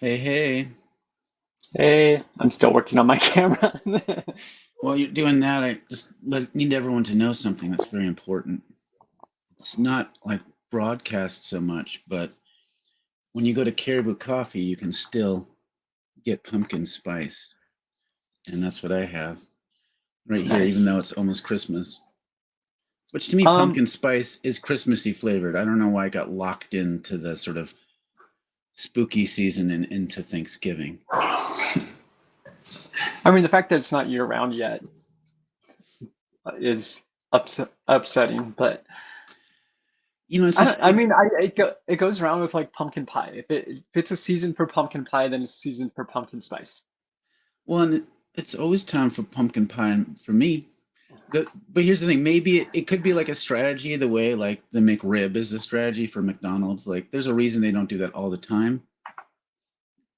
Hey, hey. Hey, I'm still working on my camera. While you're doing that, I just need everyone to know something that's very important. It's not like broadcast so much, but when you go to Caribou Coffee, you can still get pumpkin spice. And that's what I have right here, even Nice. though it's almost Christmas. Which to me, Um, pumpkin spice is Christmassy flavored. I don't know why I got locked into the sort of spooky season and into Thanksgiving. I mean, the fact that it's not year round yet is upsetting, but You know, it's just I mean, it goes around with like pumpkin pie. If it's a season for pumpkin pie, then it's a season for pumpkin spice. one. It's always time for pumpkin pie and for me. But here's the thing, maybe it could be like a strategy the way like the McRib is a strategy for McDonald's. Like there's a reason they don't do that all the time.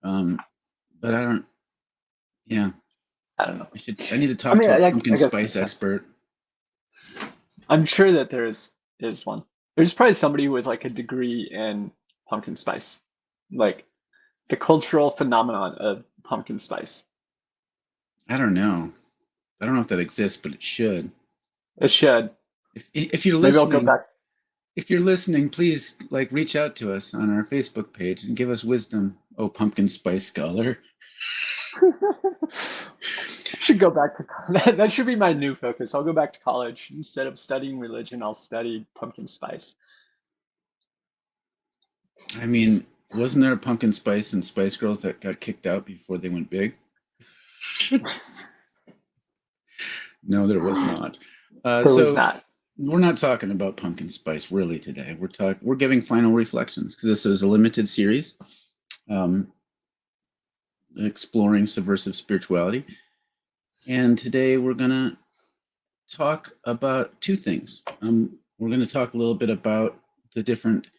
um but I don't. Yeah, I don't know. I need to I talk mean, to a I pumpkin guess it spice makes sense. expert. I'm sure that is one. There's probably somebody with like a degree in pumpkin spice, like the cultural phenomenon of pumpkin spice. I don't know. I don't know if that exists, but it should. It should. If you're Maybe I'll go listening, back. please like reach out to us on our Facebook page and give us wisdom, oh pumpkin spice scholar. Should go back to that should be my new focus. I'll go back to college. Instead of studying religion, I'll study pumpkin spice. I mean, wasn't there a pumpkin spice and Spice Girls that got kicked out before they went big? No, there was not. There was So not. we're not talking about pumpkin spice really today. We're giving final reflections because this is a limited series, um, exploring subversive spirituality. And today we're gonna talk about two things. We're gonna talk a little bit about the different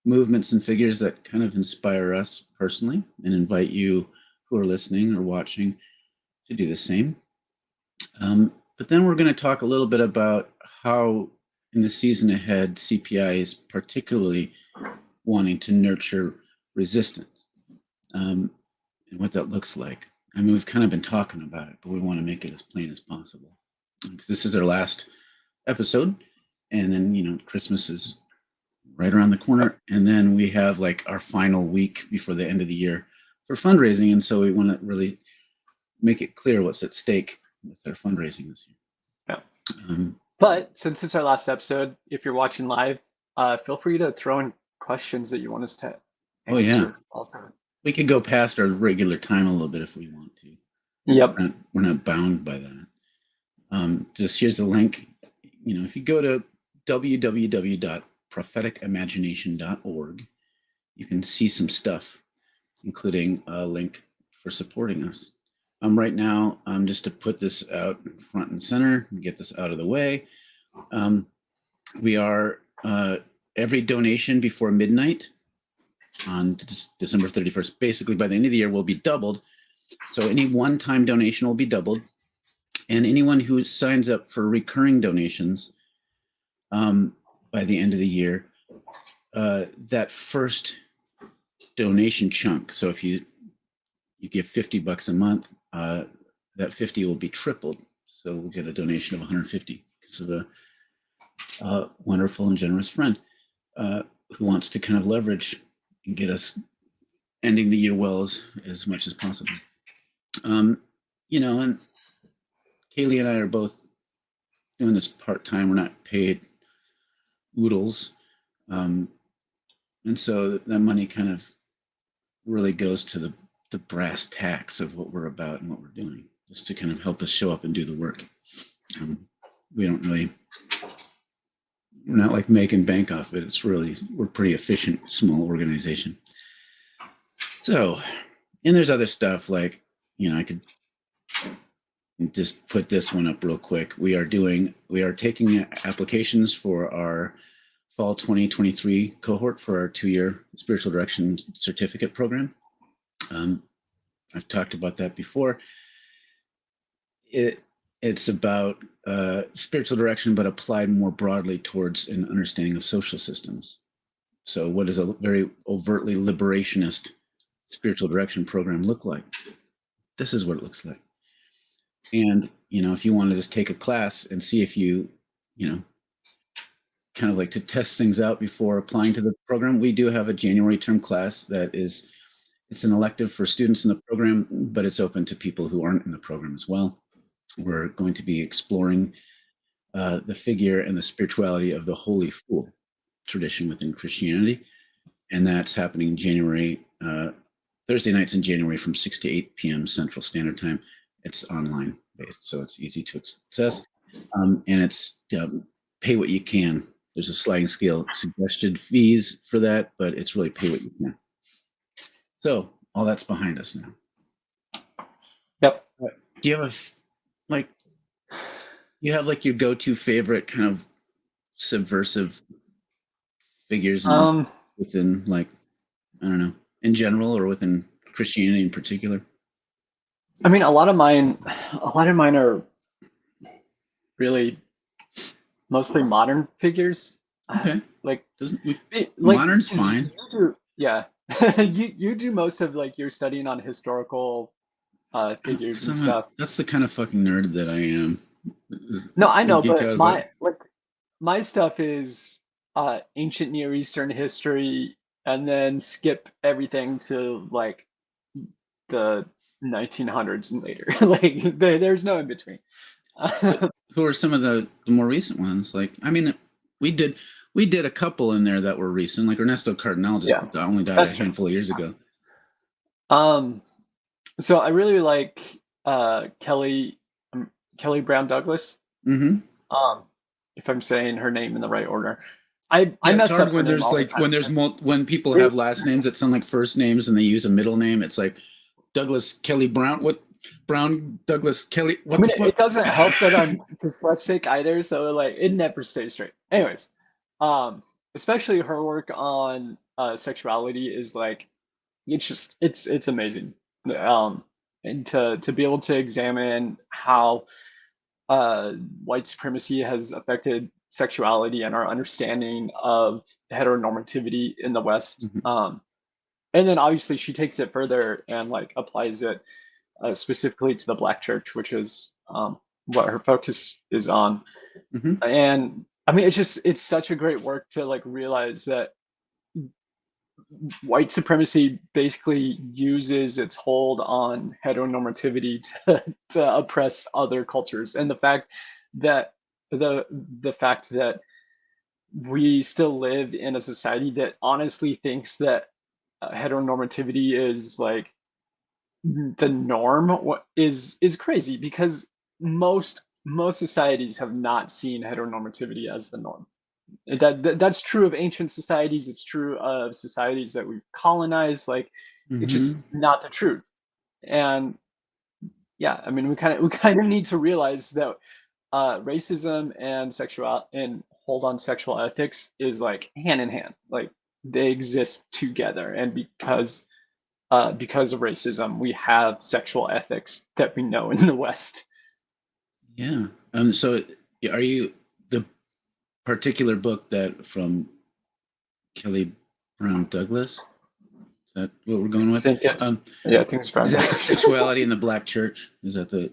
movements and figures that kind of inspire us personally, and invite you who are listening or watching to do the same. But then we're going to talk a little bit about how, in the season ahead, CPI is particularly wanting to nurture resistance, and what that looks like. I mean, we've kind of been talking about it, but we want to make it as plain as possible because this is our last episode, and then Christmas is right around the corner, and then we have like our final week before the end of the year for fundraising, and so we want to really make it clear what's at stake with our fundraising this year. Yeah. Um, But since it's our last episode, if you're watching live, feel free to throw in questions that you want us to oh yeah, answer also. we could go past our regular time a little bit if we want to. Yep. We're not bound by that. Just here's the link. If you go to www.prophetikimagination.org, you can see some stuff, including a link for supporting us. Right now, just to put this out front and center and get this out of the way, we are every donation before midnight on December 31st, basically by the end of the year, will be doubled. So any one-time donation will be doubled. And anyone who signs up for recurring donations by the end of the year, that first donation chunk, so if you give $50 a month, that 50 will be tripled. So we'll get a donation of 150 because of a wonderful and generous friend who wants to kind of leverage and get us ending the year well as much as possible. And Kaylee and I are both doing this part-time. We're not paid oodles. And so that money kind of really goes to the brass tacks of what we're about and what we're doing, just to kind of help us show up and do the work. We're not like making bank off it. It's really, we're pretty efficient, small organization. So, and there's other stuff like, I could just put this one up real quick. We are taking applications for our fall 2023 cohort for our 2-year spiritual direction certificate program. I've talked about that before. It's about spiritual direction, but applied more broadly towards an understanding of social systems. So what is a very overtly liberationist spiritual direction program look like? This is what it looks like. And, if you want to just take a class and see if you kind of like to test things out before applying to the program, we do have a January term class it's an elective for students in the program, but it's open to people who aren't in the program as well. We're going to be exploring the figure and the spirituality of the Holy Fool tradition within Christianity. And that's happening in January, Thursday nights in January from 6 to 8 p.m. Central Standard Time. It's online based, so it's easy to access. And it's pay what you can. There's a sliding scale suggested fees for that, but it's really pay what you can. So all that's behind us now. Yep. Do you have your go-to favorite kind of subversive figures within, like, I don't know, in general or within Christianity in particular? I mean, a lot of mine are really mostly modern figures. Okay. Modern's fine. Yeah. you do most of like your studying on historical figures and stuff. That's the kind of fucking nerd that I am. No, I know, but my stuff is ancient Near Eastern history, and then skip everything to like the 1900s and later. Like there's no in between. Who are some of the more recent ones? Like, I mean, we did a couple in there that were recent, like Ernesto Cardenal only died a handful of years ago. So I really like Kelly Brown Douglas. Mm-hmm. If I'm saying her name in the right order. I mess up when there's like when people have last names that sound like first names and they use a middle name. It's like Douglas Kelly Brown. What Brown Douglas Kelly? What the fuck? It doesn't help that I'm dyslexic either, so like it never stays straight. Anyways, especially her work on sexuality is like it's amazing. And to be able to examine how white supremacy has affected sexuality and our understanding of heteronormativity in the West. Mm-hmm. And then obviously she takes it further and like applies it specifically to the Black church, which is what her focus is on. Mm-hmm. And I mean, it's such a great work to like realize that white supremacy basically uses its hold on heteronormativity to oppress other cultures, and the fact that we still live in a society that honestly thinks that heteronormativity is like the norm is crazy, because most societies have not seen heteronormativity as the norm. That's true of ancient societies. It's true of societies that we've colonized. Like, it's just not the truth. And yeah, I mean, we kind of need to realize that racism and hold on sexual ethics is like hand in hand. Like, they exist together, and because of racism, we have sexual ethics that we know in the West. Yeah. So, are you the particular book that from Kelly Brown Douglas? Is that what we're going with? I think it's I think it's Brown. Is that Sexuality in the Black Church? Is that the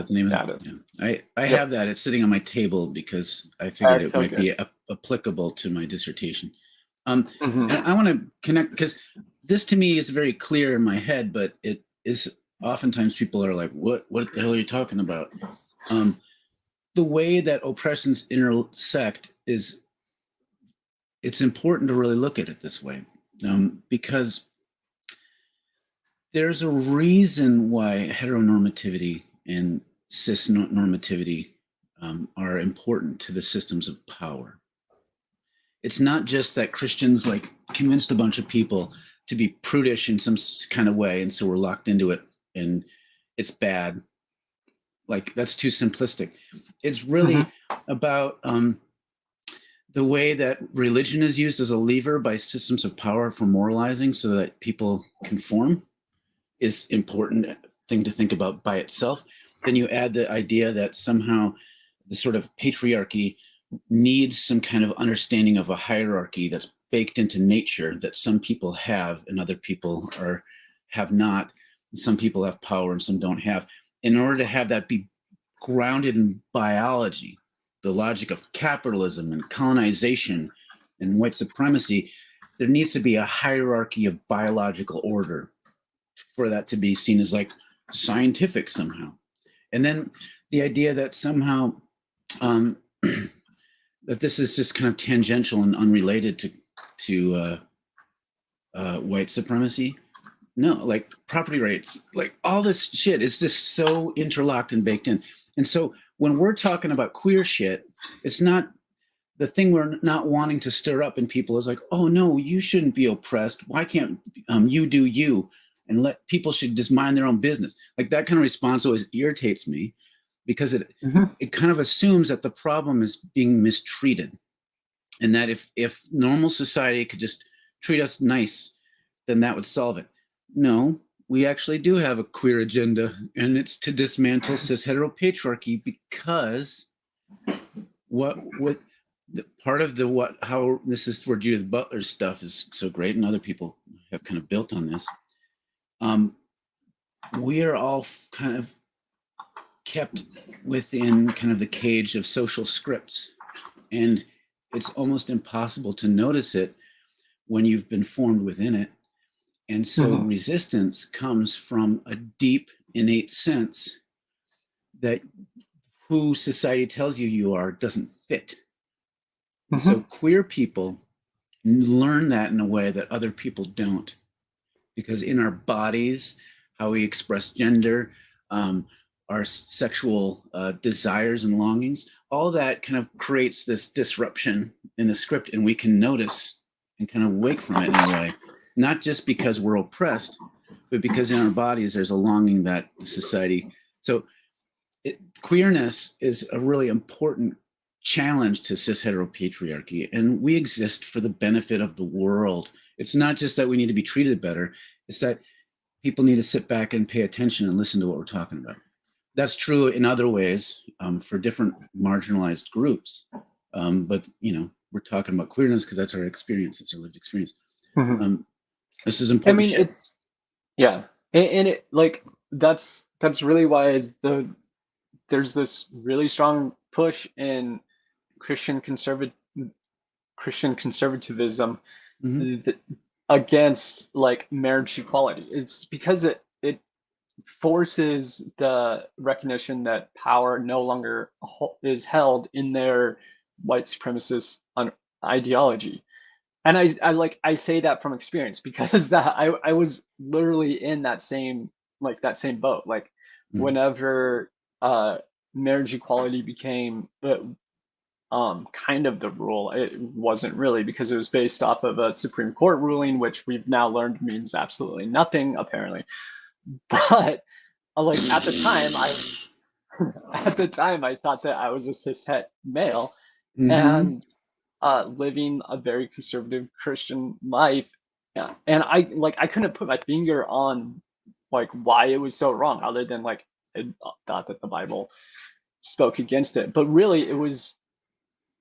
name of it? Yeah. I have that. It's sitting on my table because I figured it might be applicable to my dissertation. And I want to connect, because this to me is very clear in my head, but it is oftentimes people are like, what the hell are you talking about? The way that oppressions intersect it's important to really look at it this way, because there's a reason why heteronormativity and cisnormativity are important to the systems of power. It's not just that Christians like convinced a bunch of people to be prudish in some kind of way, and so we're locked into it and it's bad. Like, that's too simplistic. It's really about the way that religion is used as a lever by systems of power for moralizing so that people conform is important thing to think about by itself. Then you add the idea that somehow the sort of patriarchy needs some kind of understanding of a hierarchy that's baked into nature that some people have and other people have not. Some people have power and some don't have. In order to have that be grounded in biology, the logic of capitalism and colonization and white supremacy, there needs to be a hierarchy of biological order for that to be seen as like scientific somehow. And then the idea that somehow that this is just kind of tangential and unrelated to white supremacy. No, like property rights, like all this shit is just so interlocked and baked in. And so when we're talking about queer shit, it's not the thing we're not wanting to stir up in people is like, oh no, you shouldn't be oppressed. Why can't you do you? And let people should just mind their own business. Like that kind of response always irritates me because it kind of assumes that the problem is being mistreated. And that if normal society could just treat us nice, then that would solve it. No, we actually do have a queer agenda, and it's to dismantle cis heteropatriarchy because part of how this is where Judith Butler's stuff is so great, and other people have kind of built on this. We are all kind of kept within kind of the cage of social scripts, and it's almost impossible to notice it when you've been formed within it. And so resistance comes from a deep, innate sense that who society tells you are doesn't fit. So queer people learn that in a way that other people don't. Because in our bodies, how we express gender, our sexual desires and longings, all that kind of creates this disruption in the script, and we can notice and kind of wake from it in a way. Not just because we're oppressed, but because in our bodies there's a longing that the society. So queerness is a really important challenge to cis heteropatriarchy, and we exist for the benefit of the world. It's not just that we need to be treated better, it's that people need to sit back and pay attention and listen to what we're talking about. That's true in other ways for different marginalized groups. But, we're talking about queerness because that's our experience. It's our lived experience. This is important. I mean, shit. and it like that's really why there's this really strong push in Christian conservatism against like marriage equality. It's because it forces the recognition that power no longer is held in their white supremacist ideology. And I say that from experience because that I was literally in that same boat. Like whenever marriage equality became kind of the rule, it wasn't really, because it was based off of a Supreme Court ruling, which we've now learned means absolutely nothing apparently. But like at the time I thought that I was a cishet male and living a very conservative Christian life. Yeah. And I couldn't put my finger on like why it was so wrong, other than like I thought that the Bible spoke against it. But really it was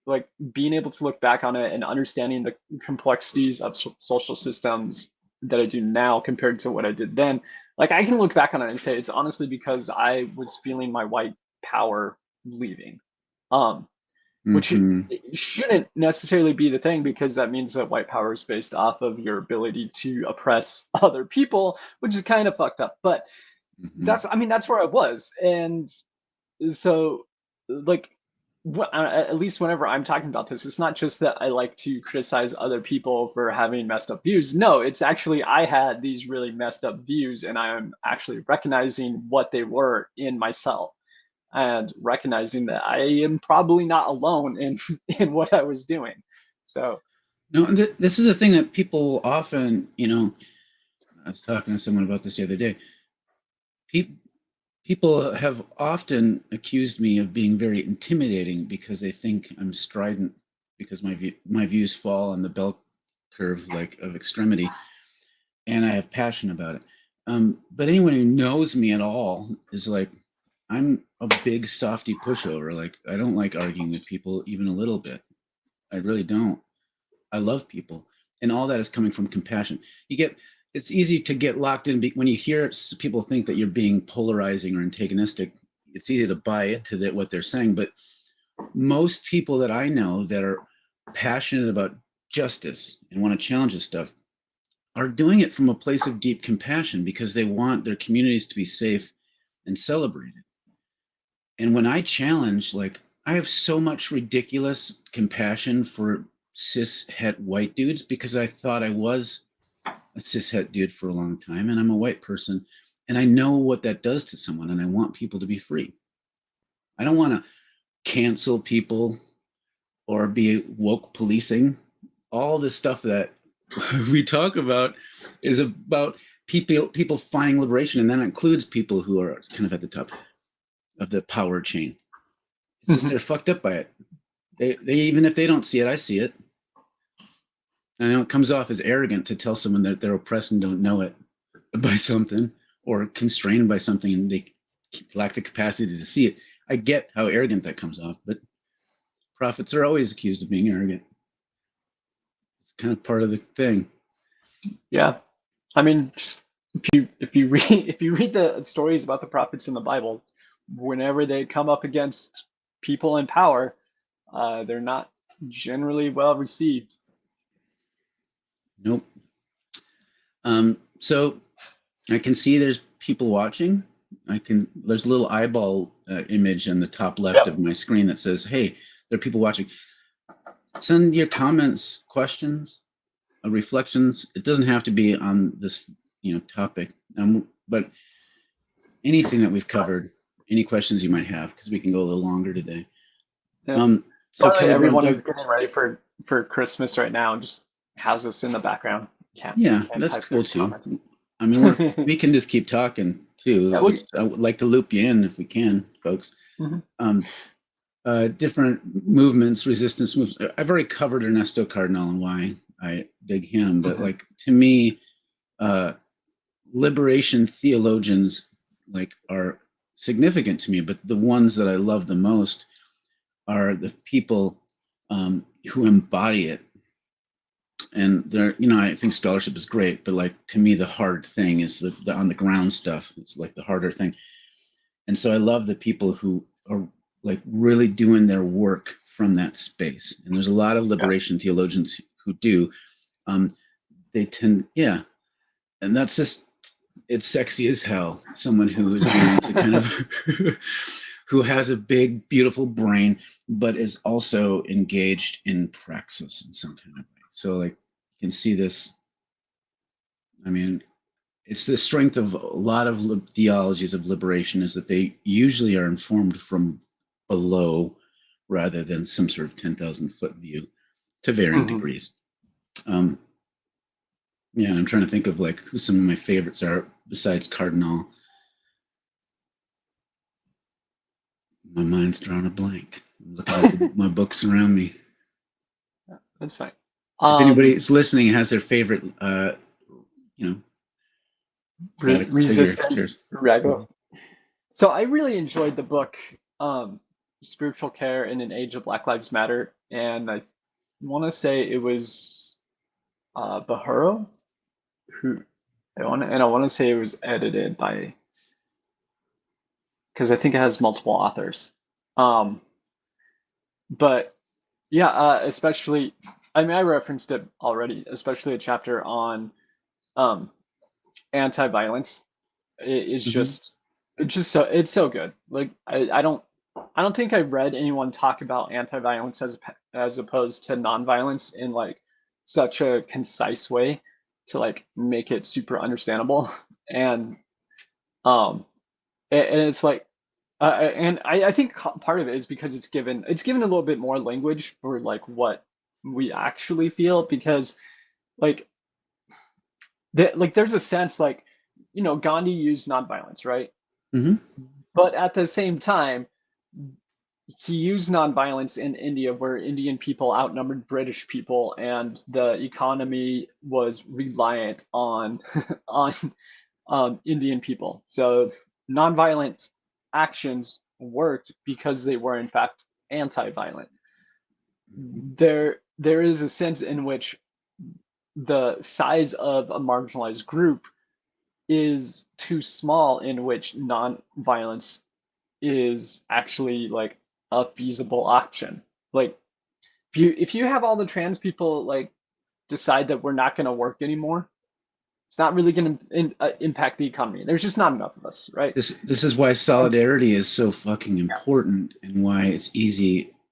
like being able to look back on it and understanding the complexities of social systems that I do now compared to what I did then. Like I can look back on it and say it's honestly because I was feeling my white power leaving. Which shouldn't necessarily be the thing, because that means that white power is based off of your ability to oppress other people, which is kind of fucked up. But that's where I was. And so like at least whenever I'm talking about this, it's not just that I like to criticize other people for having messed up views. No, it's actually I had these really messed up views, and I am actually recognizing what they were in myself and recognizing that I am probably not alone in what I was doing. So no, this is a thing that people often, I was talking to someone about this the other day. People have often accused me of being very intimidating because they think I'm strident, because my views fall on the bell curve like of extremity, and I have passion about it. But anyone who knows me at all is like, I'm a big softy pushover. Like I don't like arguing with people even a little bit. I really don't. I love people, and all that is coming from compassion. You get it's easy to get locked in when you hear people think that you're being polarizing or antagonistic. It's easy to buy into what they're saying, but most people that I know that are passionate about justice and want to challenge this stuff are doing it from a place of deep compassion because they want their communities to be safe and celebrated. And when I challenge, like, I have so much ridiculous compassion for cis het white dudes because I thought I was a cis het dude for a long time, and I'm a white person, and I know what that does to someone, and I want people to be free. I don't want to cancel people or be woke policing. All the stuff that we talk about is about people finding liberation, and that includes people who are kind of at the top of the power chain. It's just they're fucked up by it. They even if they don't see it, I see it. I know it comes off as arrogant to tell someone that they're oppressed and don't know it by something, or constrained by something, and they lack the capacity to see it. I get how arrogant that comes off, but prophets are always accused of being arrogant. It's kind of part of the thing. Yeah, I mean, just if you read the stories about the prophets in the Bible, whenever they come up against people in power, they're not generally well received. Nope. So I can see there's people watching. There's a little eyeball image on the top left of my screen that says, hey, there are people watching. Send your comments, questions, reflections. It doesn't have to be on this, topic. But anything that we've covered, any questions you might have, because we can go a little longer today. Yeah. So Kelly everyone is getting ready for Christmas right now and just has us in the background. Can't that's cool too. Comments. I mean, we can just keep talking too. Yeah, I would like to loop you in if we can, folks. Mm-hmm. Different movements, resistance moves. I've already covered Ernesto Cardinal and why I dig him, but like to me, liberation theologians are significant to me. But the ones that I love the most are the people who embody it. And there, I think scholarship is great, but like to me, the hard thing is the on the ground stuff. It's like the harder thing. And so I love the people who are like really doing their work from that space. And there's a lot of liberation theologians who do. They tend, and that's just, it's sexy as hell. Someone who is willing to kind of, who has a big, beautiful brain, but is also engaged in praxis in some kind of way. So like you can see this, I mean, it's the strength of a lot of theologies of liberation is that they usually are informed from below rather than some sort of 10,000 foot view to varying degrees. I'm trying to think of like who some of my favorites are besides Cardinal. My mind's drawn a blank. I'm looking at my books around me. That's fine. If anybody's listening and has their favorite, resistant Rego. So I really enjoyed the book, Spiritual Care in an Age of Black Lives Matter, and I want to say it was Bahuro, I want to say it was edited by, because I think it has multiple authors. But yeah, especially, I mean, I referenced it already, especially a chapter on anti-violence. It's just it's so good. Like I don't think I've read anyone talk about anti-violence as opposed to non-violence in like such a concise way to like make it super understandable. And it's like and I think part of it is because it's given a little bit more language for like what we actually feel, because like there's a sense like, Gandhi used nonviolence, right? But at the same time, he used nonviolence in India, where Indian people outnumbered British people, and the economy was reliant on on Indian people. So nonviolent actions worked because they were in fact anti-violent. There is a sense in which the size of a marginalized group is too small in which non-violence is actually like a feasible option. Like if you have all the trans people like decide that we're not going to work anymore, it's not really going to impact the economy. There's just not enough of us, right? This is why solidarity is so fucking important, and why it's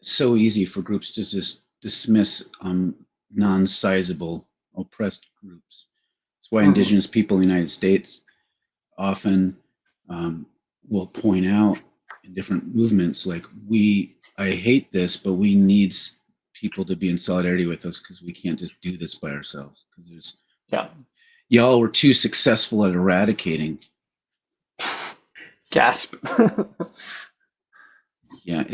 so easy for groups to just dismiss non-sizable oppressed groups. That's why indigenous people in the United States often will point out in different movements, like, I hate this, but we need people to be in solidarity with us because we can't just do this by ourselves. Because y'all were too successful at eradicating. Gasp. Yeah,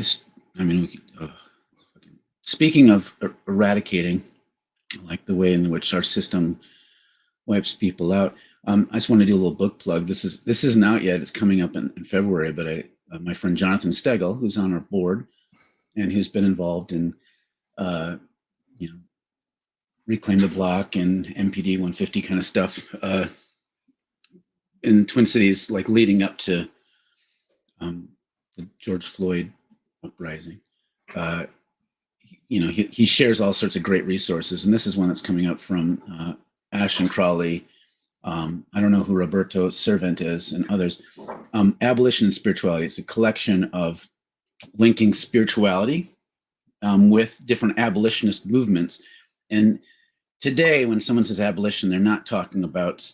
speaking of eradicating, like the way in which our system wipes people out. I just want to do a little book plug. This isn't out yet. It's coming up in February. But my friend Jonathan Stegel, who's on our board and who's been involved in, Reclaim the Block and MPD 150 kind of stuff in Twin Cities, like leading up to the George Floyd uprising. He shares all sorts of great resources, and this is one that's coming up from Ashton Crawley. I don't know who Roberto Servant is, and others. Abolition and Spirituality. It's a collection of linking spirituality with different abolitionist movements. And today, when someone says abolition, they're not talking about,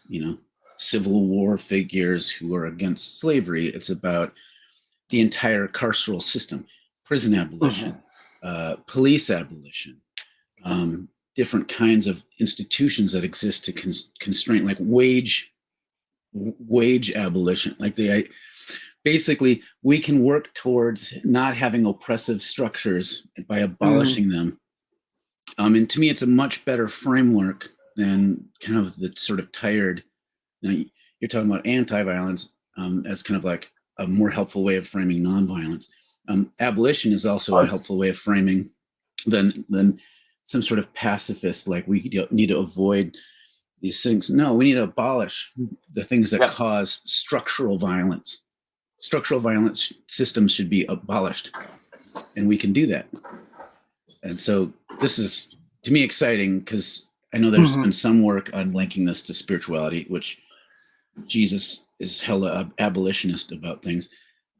Civil War figures who are against slavery. It's about the entire carceral system, prison abolition, police abolition, different kinds of institutions that exist to constrain, like wage abolition. Like basically, we can work towards not having oppressive structures by abolishing them. And to me, it's a much better framework than kind of the sort of tired. You're talking about anti-violence as kind of like a more helpful way of framing nonviolence. Abolition is also a helpful way of framing than some sort of pacifist, like we need to avoid these things. No, we need to abolish the things that cause structural violence. Structural violence systems should be abolished, and we can do that. And so this is, to me, exciting because I know there's been some work on linking this to spirituality, which Jesus is hella abolitionist about things.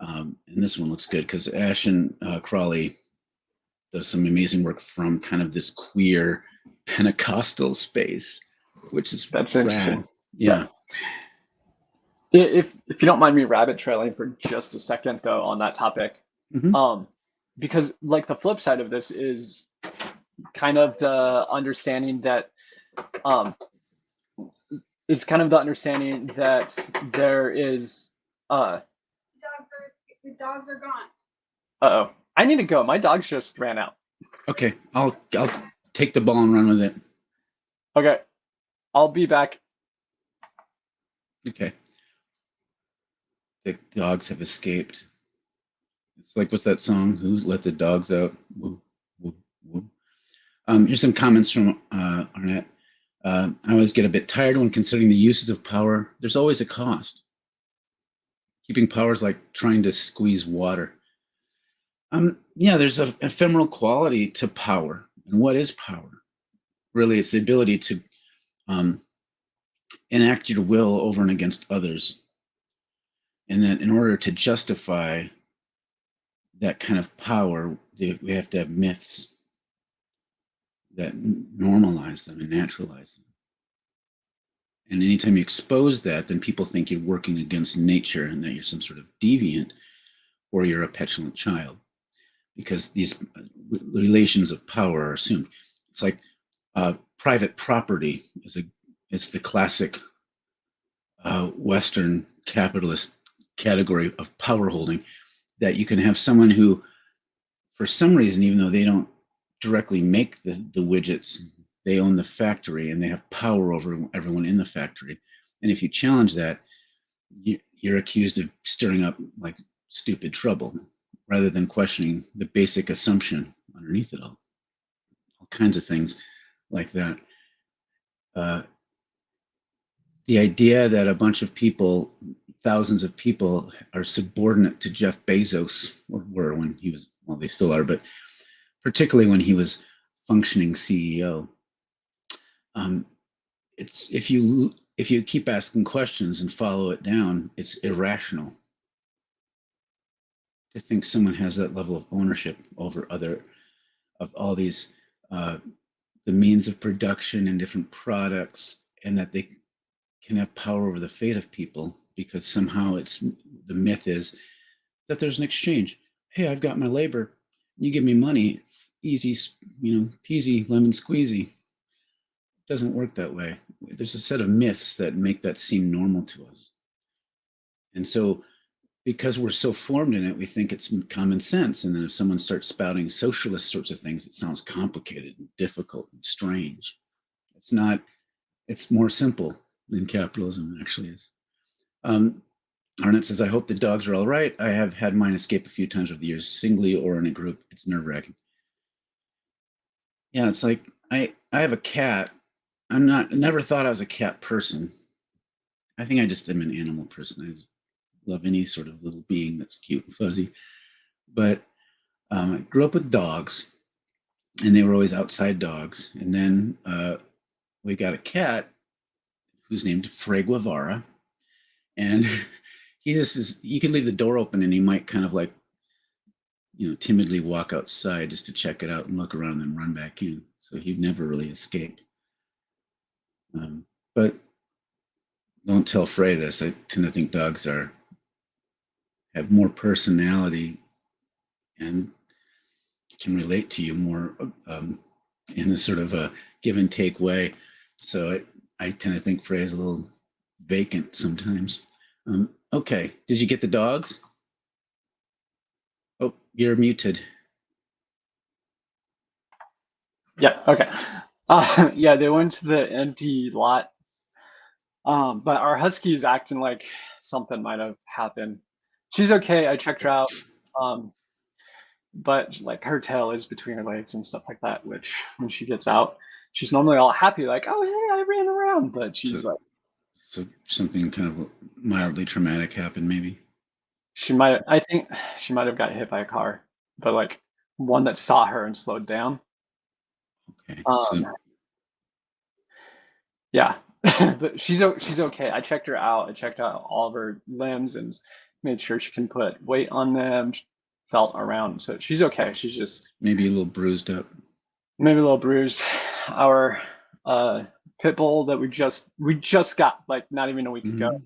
And this one looks good because Ashton Crawley does some amazing work from kind of this queer Pentecostal space, which is that's interesting. rad. Yeah. If you don't mind me rabbit trailing for just a second though on that topic, because like the flip side of this is kind of the understanding that there is the dogs are gone. Uh-oh. I need to go. My dogs just ran out. Okay. I'll take the ball and run with it. Okay. I'll be back. Okay. The dogs have escaped. It's like, what's that song? Who's let the dogs out? Woo, woo, woo. Here's some comments from Arnett. I always get a bit tired when considering the uses of power. There's always a cost. Keeping power is like trying to squeeze water. There's an ephemeral quality to power. And what is power? Really, it's the ability to enact your will over and against others. And that in order to justify that kind of power, we have to have myths that normalize them and naturalize them. And anytime you expose that, then people think you're working against nature and that you're some sort of deviant or you're a petulant child, because these relations of power are assumed. It's like private property it's the classic Western capitalist category of power holding, that you can have someone who, for some reason, even though they don't directly make the widgets, they own the factory and they have power over everyone in the factory. And if you challenge that, you're accused of stirring up like stupid trouble rather than questioning the basic assumption underneath it all. All kinds of things like that. uh, the idea that a bunch of people, thousands of people, are subordinate to Jeff Bezos, or were when he was, well, they still are, but particularly when he was functioning CEO. It's if you keep asking questions and follow it down, it's irrational to think someone has that level of ownership over other of all these the means of production and different products, and that they can have power over the fate of people because somehow it's the myth is that there's an exchange. Hey, I've got my labor, you give me money, easy, peasy lemon squeezy. It doesn't work that way. There's a set of myths that make that seem normal to us, and so because we're so formed in it, we think it's common sense. And then if someone starts spouting socialist sorts of things, it sounds complicated and difficult and strange. It's not, it's more simple than capitalism actually is. Arnett says, I hope the dogs are all right. I have had mine escape a few times over the years, singly or in a group. It's nerve wracking. Yeah, it's like I have a cat. I never thought I was a cat person. I think I just am an animal person. I just love any sort of little being that's cute and fuzzy. But I grew up with dogs, and they were always outside dogs. And then we got a cat who's named Frey Guevara, and he just is. You can leave the door open, and he might kind of like, timidly walk outside just to check it out and look around, and then run back in. So he'd never really escaped. But don't tell Frey this. I tend to think dogs have more personality and can relate to you more in a sort of a give and take way. So I tend to think Frey is a little vacant sometimes. Okay, did you get the dogs? Oh, you're muted. Yeah. Okay. Yeah, they went to the empty lot. But our husky is acting like something might have happened. She's okay. I checked her out. But like her tail is between her legs and stuff like that, which when she gets out, she's normally all happy, like, oh hey, I ran around. But she's like, so something kind of mildly traumatic happened, maybe. I think she might have got hit by a car, but like one that saw her and slowed down. Okay. Yeah, but she's okay. I checked her out. I checked out all of her limbs and made sure she can put weight on them. Felt around, so she's okay. She's just maybe a little bruised up. Maybe a little bruised. Our pit bull that we just got, like not even a week ago.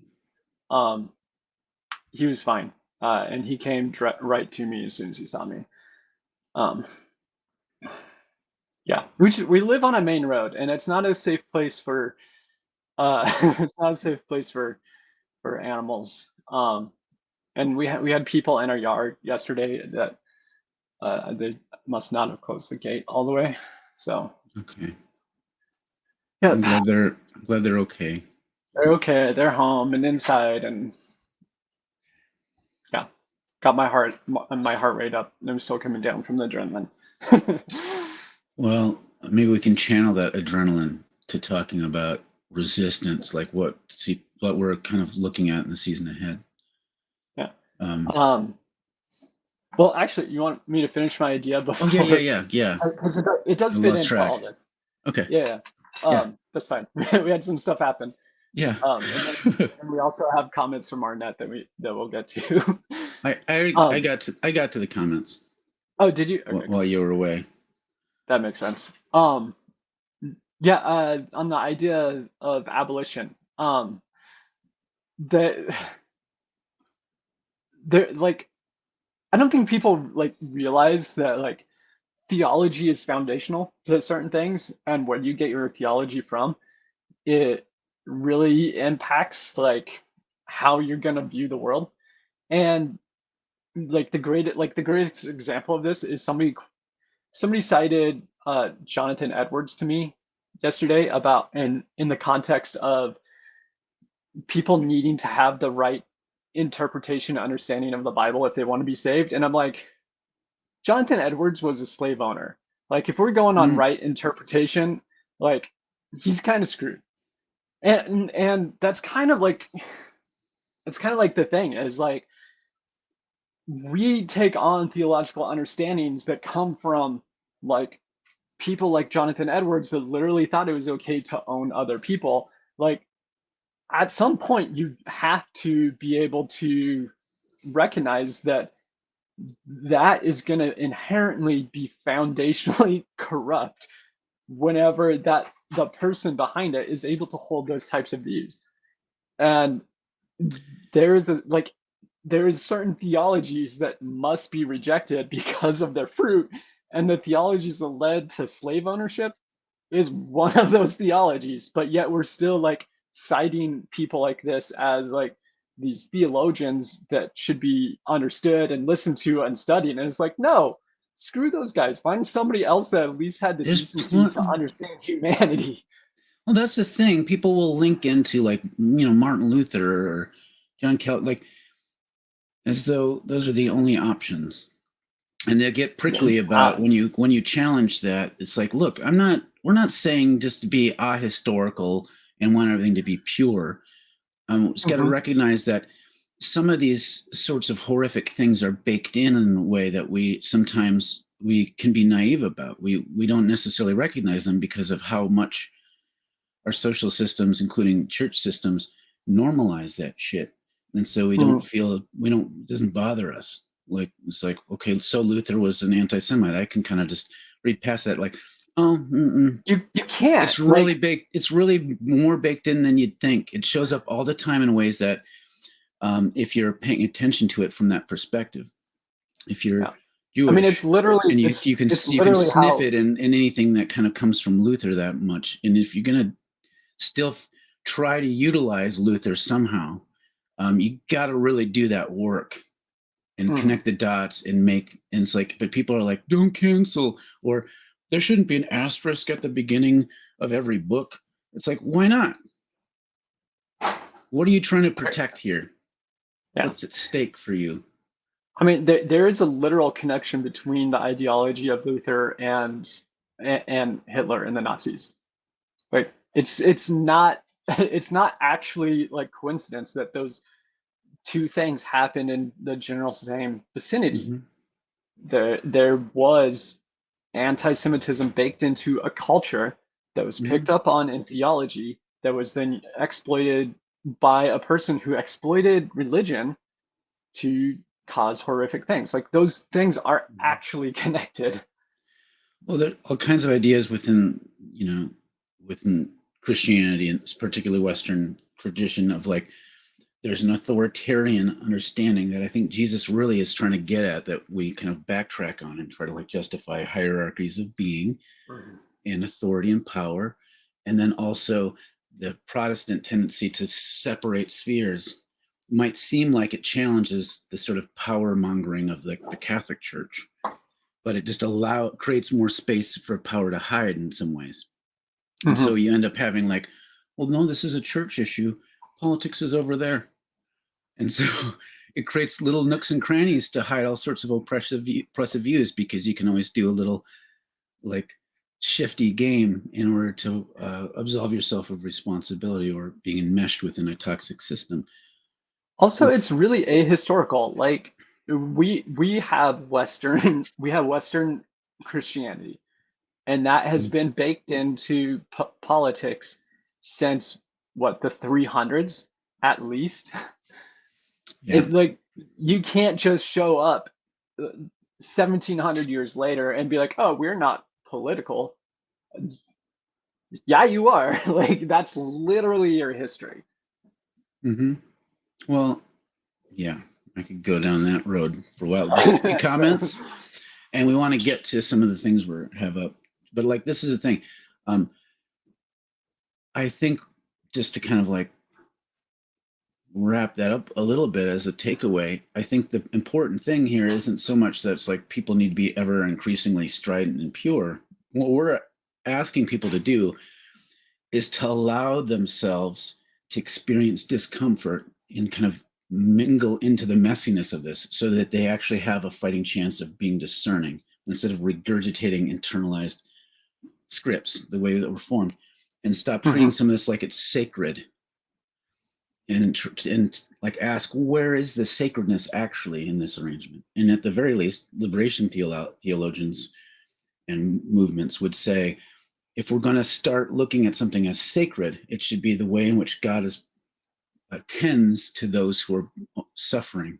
He was fine, and he came right to me as soon as he saw me. Yeah, we live on a main road, and it's not a safe place for it's not a safe place for animals. And we had people in our yard yesterday that they must not have closed the gate all the way. So okay. Yeah, I'm glad they're okay. They're okay. They're home and inside, and yeah, got my heart rate up. And I'm still coming down from the adrenaline. Well, maybe we can channel that adrenaline to talking about resistance, like what we're kind of looking at in the season ahead. Yeah. Well, actually, you want me to finish my idea before? Oh yeah. Because it does fit into all this. Okay. Yeah. That's fine. We had some stuff happen. Yeah. And we also have comments from Arnett that we'll get to. I got to the comments. Oh, did you? Okay, while you were away. That makes sense. Yeah, on the idea of abolition, that there like I don't think people like realize that like theology is foundational to certain things, and where you get your theology from, it really impacts like how you're gonna view the world. And like the greatest example of this is somebody cited Jonathan Edwards to me yesterday about in the context of people needing to have the right interpretation and understanding of the Bible if they want to be saved. And I'm like, Jonathan Edwards was a slave owner. Like, if we're going on right interpretation, like he's kind of screwed. And that's kind of like the thing is like we take on theological understandings that come from like people like Jonathan Edwards that literally thought it was okay to own other people. Like at some point you have to be able to recognize that that is going to inherently be foundationally corrupt whenever that the person behind it is able to hold those types of views. And there is certain theologies that must be rejected because of their fruit, and the theologies that led to slave ownership is one of those theologies, but yet we're still like citing people like this as like these theologians that should be understood and listened to and studied. And it's like, no, screw those guys. Find somebody else that at least had the There's decency to understand humanity. Well, that's the thing. People will link into like, Martin Luther or John Calvin, like as though those are the only options. And they'll get prickly about when you challenge that. It's like, look, we're not saying just to be ahistorical and want everything to be pure. Just got to recognize that some of these sorts of horrific things are baked in a way that we sometimes we can be naive about. We don't necessarily recognize them because of how much our social systems, including church systems, normalize that shit. And so we don't feel, it doesn't bother us. Like, it's like, okay, so Luther was an anti-Semite. I can kind of just read past that. Like, you can't. It's really baked. It's really more baked in than you'd think. It shows up all the time in ways that, if you're paying attention to it from that perspective, if you're Jewish, I mean, it's literally, and you can sniff it in anything that kind of comes from Luther that much. And if you're gonna still try to utilize Luther somehow, you got to really do that work and connect the dots and it's like, but people are like, don't cancel, or there shouldn't be an asterisk at the beginning of every book. It's like, why not? What are you trying to protect here? What's at stake for you? I mean, there is a literal connection between the ideology of Luther and Hitler and the Nazis. Like it's not actually like coincidence that those two things happened in the general same vicinity. There was anti-Semitism baked into a culture that was picked up on in theology that was then exploited by a person who exploited religion to cause horrific things. Like those things are actually connected. Well, there are all kinds of ideas within Christianity, and particularly Western tradition, of like, there's an authoritarian understanding that I think Jesus really is trying to get at, that we kind of backtrack on and try to like justify hierarchies of being and authority and power. And then also the Protestant tendency to separate spheres might seem like it challenges the sort of power mongering of the Catholic Church, but it just creates more space for power to hide in some ways. And so you end up having like, well, no, this is a church issue. Politics is over there. And so it creates little nooks and crannies to hide all sorts of oppressive views, because you can always do a little like shifty game in order to absolve yourself of responsibility or being enmeshed within a toxic system. Also, it's really ahistorical. Like we have Western Christianity, and that has been baked into politics since what, the 300s at least. It like, you can't just show up 1700 years later and be like, oh, we're not political. Yeah, you are. Like, that's literally your history. Well, yeah, I could go down that road for a while. Just comments, and we want to get to some of the things we have up. But like, this is the thing. I think, just to kind of like wrap that up a little bit as a takeaway, I think the important thing here isn't so much that it's like people need to be ever increasingly strident and pure. What we're asking people to do is to allow themselves to experience discomfort and kind of mingle into the messiness of this, so that they actually have a fighting chance of being discerning, instead of regurgitating internalized scripts the way that we're formed. and stop treating some of this like it's sacred, and like ask, where is the sacredness actually in this arrangement? And at the very least, liberation theologians and movements would say, if we're going to start looking at something as sacred, it should be the way in which God attends to those who are suffering,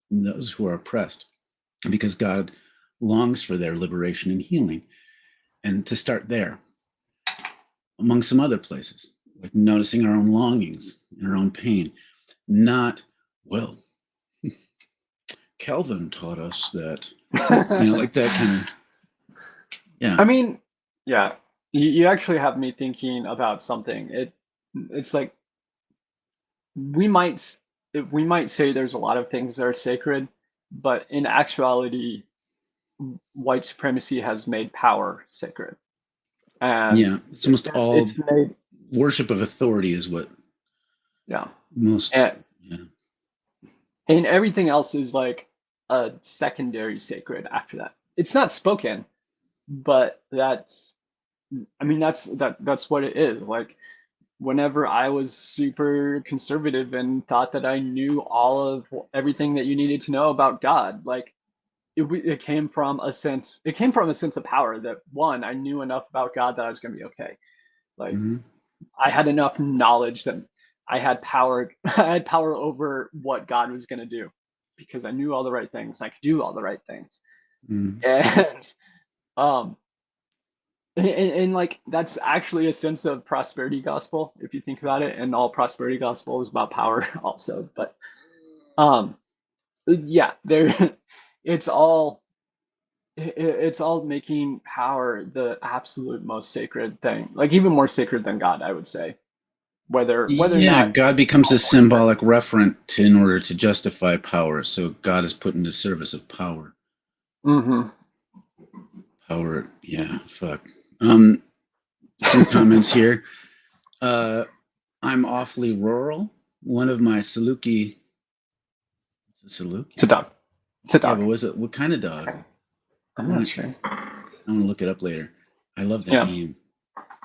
and those who are oppressed, because God longs for their liberation and healing. And to start there, among some other places, like noticing our own longings and our own pain, not, well, Calvin taught us that, like that kind of, yeah. I mean, yeah, you actually have me thinking about something. It's like we might say there's a lot of things that are sacred, but in actuality, white supremacy has made power sacred. And yeah, it's almost all it's made worship of authority is what most, and everything else is like a secondary sacred after that. It's not spoken, but that's what it is. Like, whenever I was super conservative and thought that I knew all of everything that you needed to know about God, like it came from a sense of power that, one, I knew enough about God that I was going to be okay. Like, I had enough knowledge that I had power over what God was going to do, because I knew all the right things. I could do all the right things. And like, that's actually a sense of prosperity gospel, if you think about it. And all prosperity gospel is about power also. But yeah, it's all making power the absolute most sacred thing, like even more sacred than God, I would say. Whether or not God becomes a symbolic referent in order to justify power. So God is put into service of power. Power, yeah, fuck. Some comments here. I'm awfully rural. One of my Saluki. It's a Saluki. It's a dog. It's a dog. Yeah, but what kind of dog? I'm not sure. I'm gonna look it up later. I love the name.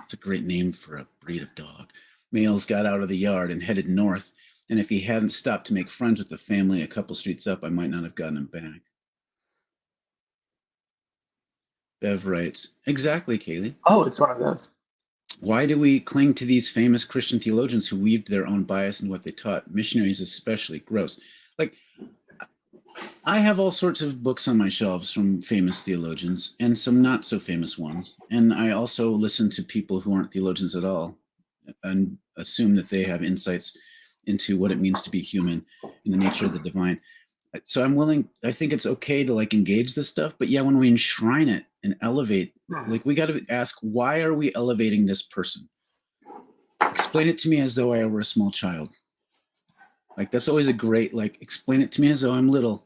It's a great name for a breed of dog. Males got out of the yard and headed north, and if he hadn't stopped to make friends with the family a couple streets up, I might not have gotten him back. Bev writes, exactly, Kaylee. Oh, it's one of those. Why do we cling to these famous Christian theologians who weaved their own bias in what they taught? Missionaries especially. Gross. Like, I have all sorts of books on my shelves from famous theologians and some not so famous ones. And I also listen to people who aren't theologians at all and assume that they have insights into what it means to be human and the nature of the divine. So I think it's okay to like engage this stuff, but yeah, when we enshrine it and elevate, like we got to ask, why are we elevating this person? Explain it to me as though I were a small child. Like, that's always a great, like, explain it to me as though I'm little,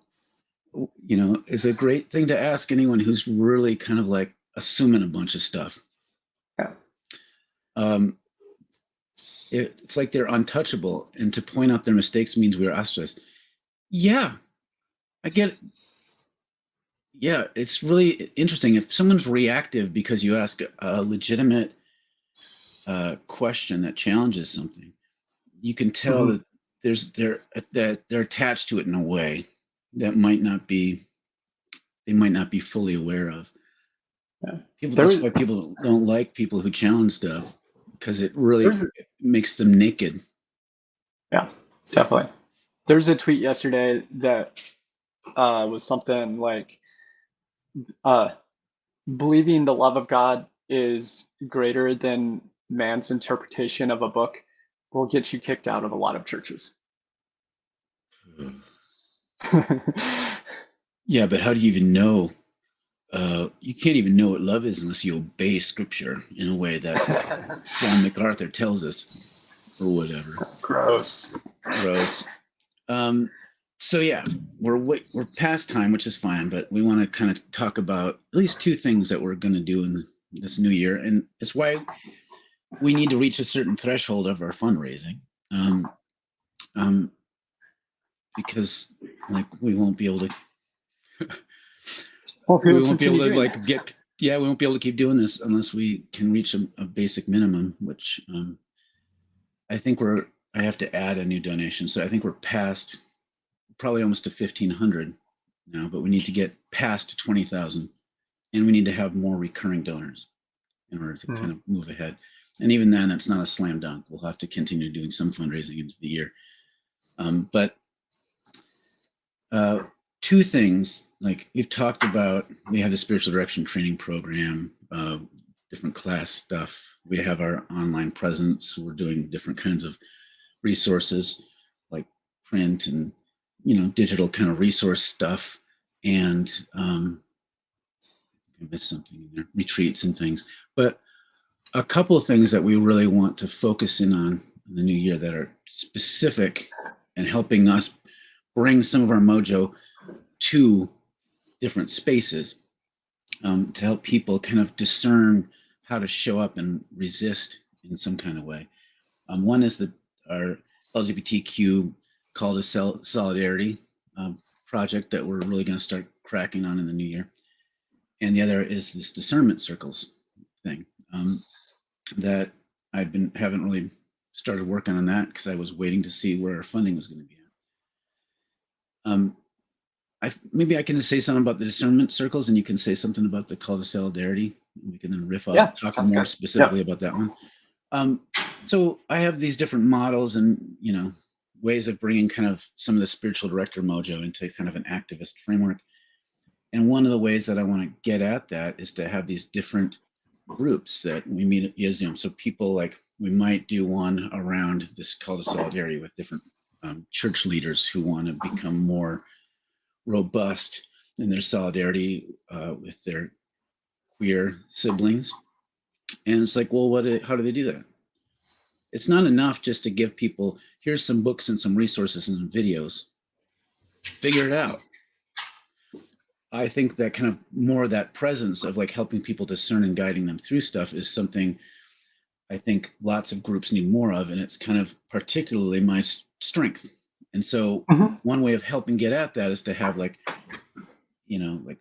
is a great thing to ask anyone who's really kind of like assuming a bunch of stuff. It's like they're untouchable, and to point out their mistakes means we're ostracized. Yeah, I get it. Yeah, it's really interesting. If someone's reactive because you ask a legitimate question that challenges something, you can tell that they're attached to it in a way that they might not be fully aware of. That's why people don't like people who challenge stuff, because it really makes them naked. Yeah, definitely. There's a tweet yesterday that was something like, believing the love of God is greater than man's interpretation of a book will get you kicked out of a lot of churches. Yeah, but how do you even know? You can't even know what love is unless you obey Scripture in a way that John MacArthur tells us, or whatever. Gross. So yeah, we're past time, which is fine, but we want to kind of talk about at least two things that we're going to do in this new year, and it's why we need to reach a certain threshold of our fundraising, because like we won't be able to. We won't be able to like get Yeah, we won't be able to keep doing this unless we can reach a basic minimum, which I think I have to add a new donation. So I think we're past probably almost to 1,500 now, but we need to get past 20,000, and we need to have more recurring donors in order to kind of move ahead. And even then, it's not a slam dunk. We'll have to continue doing some fundraising into the year. But two things, like we've talked about, we have the spiritual direction training program, different class stuff. We have our online presence. We're doing different kinds of resources like print and, digital kind of resource stuff. And I missed something in there, retreats and things. But a couple of things that we really want to focus in on in the new year that are specific and helping us bring some of our mojo to different spaces, to help people kind of discern how to show up and resist in some kind of way. One is our LGBTQ Call to Solidarity project that we're really going to start cracking on in the new year. And the other is this discernment circles thing that haven't really started working on that because I was waiting to see where our funding was going to be at. Maybe I can just say something about the discernment circles, and you can say something about the Call to Solidarity. We can then riff up, talk more specifically about that one. So I have these different models and, ways of bringing kind of some of the spiritual director mojo into kind of an activist framework. And one of the ways that I want to get at that is to have these different groups that we meet via Zoom. So people, like, we might do one around this Call to Solidarity with different church leaders who want to become more robust in their solidarity with their queer siblings. And it's like, well, how do they do that? It's not enough just to give people, here's some books and some resources and some videos. Figure it out. I think that kind of more of that presence of like helping people discern and guiding them through stuff is something I think lots of groups need more of. And it's kind of particularly my strength. And so one way of helping get at that is to have like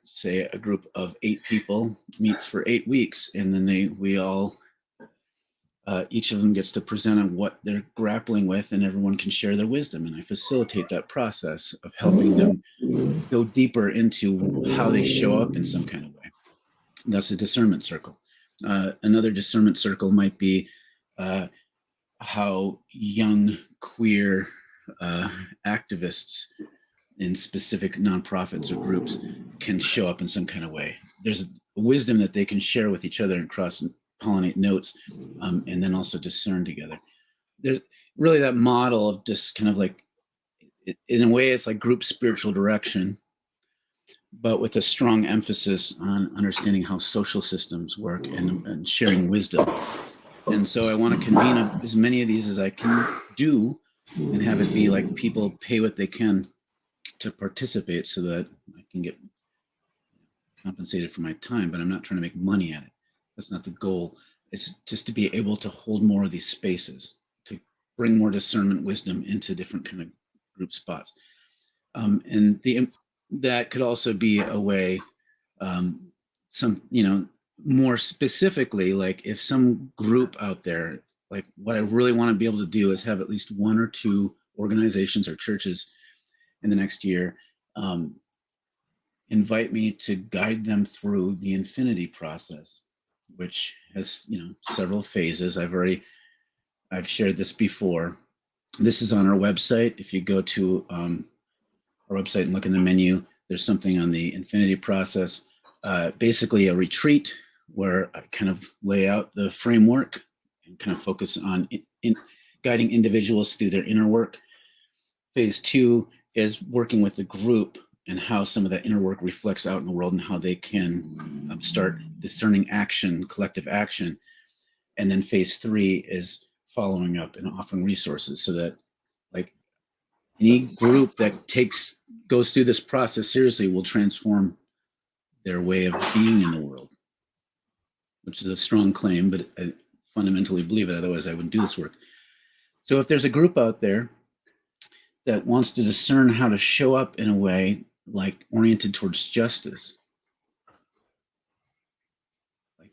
say a group of 8 people meets for 8 weeks, and then we all each of them gets to present on what they're grappling with, and everyone can share their wisdom. And I facilitate that process of helping them go deeper into how they show up in some kind of way. That's a discernment circle. Another discernment circle might be how young queer activists in specific nonprofits or groups can show up in some kind of way. There's wisdom that they can share with each other and cross-pollinate notes, and then also discern together. There's really that model of just kind of like, in a way, it's like group spiritual direction, but with a strong emphasis on understanding how social systems work and sharing wisdom. And so I want to convene as many of these as I can do and have it be like people pay what they can to participate so that I can get compensated for my time, but I'm not trying to make money at it. That's not the goal. It's just to be able to hold more of these spaces, to bring more discernment, wisdom into different kind of group spots. And that could also be a way, more specifically, like if some group out there, like what I really want to be able to do is have at least 1 or 2 organizations or churches in the next year invite me to guide them through the infinity process, which has several phases. I've shared this before. This is on our website. If you go to our website and look in the menu, there's something on the infinity process, basically a retreat where I kind of lay out the framework and kind of focus on guiding individuals through their inner work. Phase 2 is working with the group and how some of that inner work reflects out in the world and how they can start discerning action, collective action. And then phase 3 is following up and offering resources so that like any group that goes through this process seriously will transform their way of being in the world, which is a strong claim, but I fundamentally believe it. Otherwise, I wouldn't do this work. So if there's a group out there that wants to discern how to show up in a way like oriented towards justice,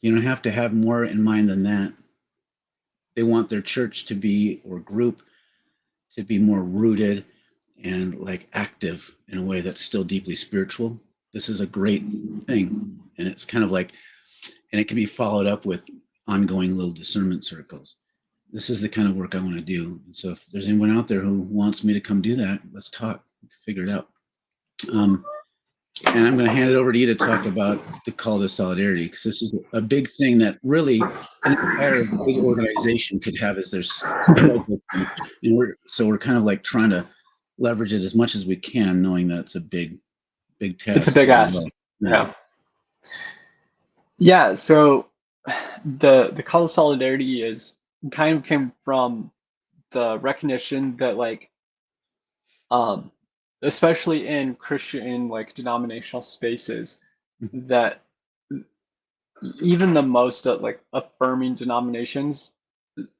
You don't have to have more in mind than that. They want their church to be, or group, to be more rooted and like active in a way that's still deeply spiritual. This is a great thing. And it's kind of like, and it can be followed up with ongoing little discernment circles. This is the kind of work I want to do. So if there's anyone out there who wants me to come do that, let's talk, figure it out. And I'm going to hand it over to you to talk about the call to solidarity, because this is a big thing that really an entire big organization could have as their struggle. So we're kind of like trying to leverage it as much as we can, knowing that it's a big task. It's a big ask. Yeah. So the call to solidarity is kind of came from the recognition that like especially in Christian like denominational spaces, that even the most like affirming denominations,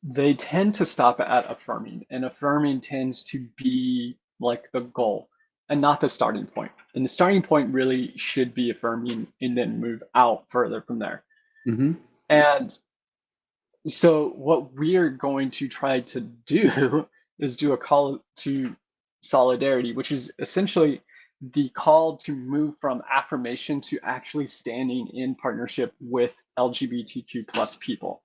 they tend to stop at affirming, and affirming tends to be like the goal and not the starting point. And the starting point really should be affirming and then move out further from there. And so what we're going to try to do is do a call to solidarity, which is essentially the call to move from affirmation to actually standing in partnership with LGBTQ plus people.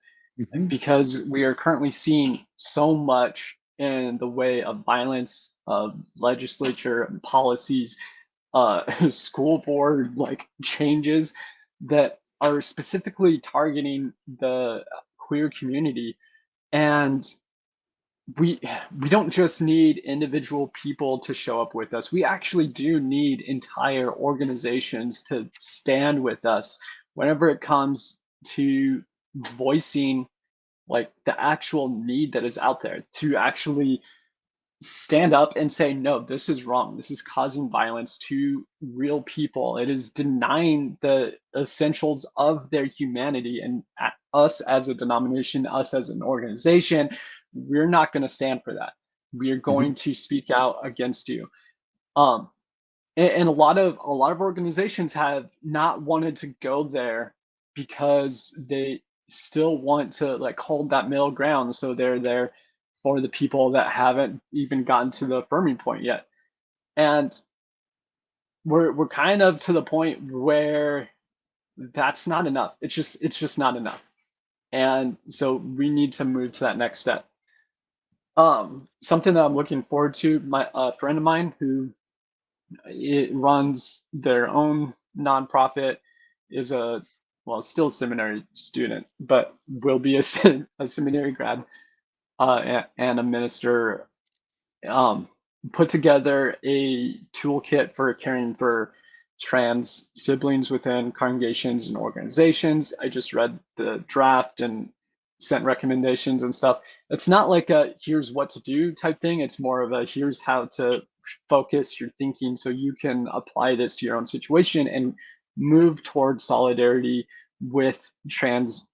Because we are currently seeing so much in the way of violence, of legislature and policies, school board like changes that are specifically targeting the queer community. And we don't just need individual people to show up with us. We actually do need entire organizations to stand with us whenever it comes to voicing like the actual need that is out there, to actually stand up and say, no, this is wrong. This is causing violence to real people. It is denying the essentials of their humanity. And us as a denomination, us as an organization, we're not going to stand for that. We are going to speak out against you. And a lot of organizations have not wanted to go there because they still want to like hold that middle ground. So they're there for the people that haven't even gotten to the affirming point yet. And we're kind of to the point where that's not enough. It's just not enough. And so we need to move to that next step. Something that I'm looking forward to, my friend of mine who runs their own nonprofit, is still a seminary student, but will be a seminary grad, and a minister, put together a toolkit for caring for trans siblings within congregations and organizations. I just read the draft and sent recommendations and stuff. It's not like a here's what to do type thing. It's more of a here's how to focus your thinking so you can apply this to your own situation and move towards solidarity with trans